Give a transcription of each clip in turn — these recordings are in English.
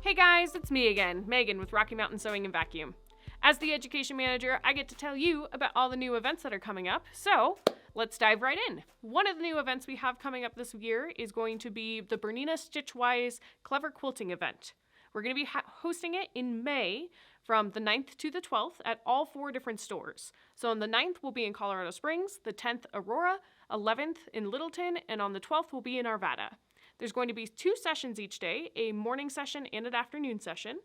Hey guys, it's me again, Megan with Rocky Mountain Sewing and Vacuum. As the education manager, I get to tell you about all the new events that are coming up, so let's dive right in. One of the new events we have coming up this year is going to be the Bernina StitchWise Clever Quilting event. We're going to be hosting it in May from the 9th to the 12th at all 4 different stores. So on the 9th, we'll be in Colorado Springs, the 10th, Aurora, 11th in Littleton, and on the 12th, we'll be in Arvada. There's going to be 2 sessions each day, a morning session and an afternoon session.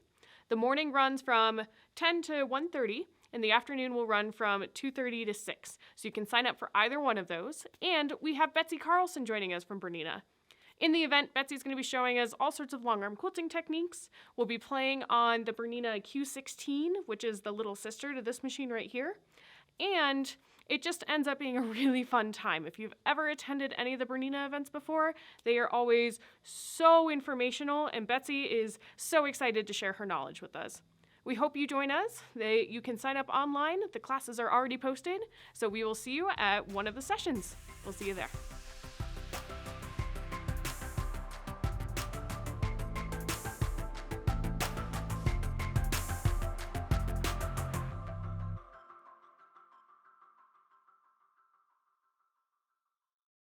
The morning runs from 10 to 1:30, and the afternoon will run from 2:30 to 6. So you can sign up for either one of those. And we have Betsy Carlson joining us from Bernina. In the event, Betsy's going to be showing us all sorts of long arm quilting techniques. We'll be playing on the Bernina Q16, which is the little sister to this machine right here. And it just ends up being a really fun time. If you've ever attended any of the Bernina events before, they are always so informational, and Betsy is so excited to share her knowledge with us. We hope you join us. You can sign up online. The classes are already posted, so we will see you at one of the sessions. We'll see you there.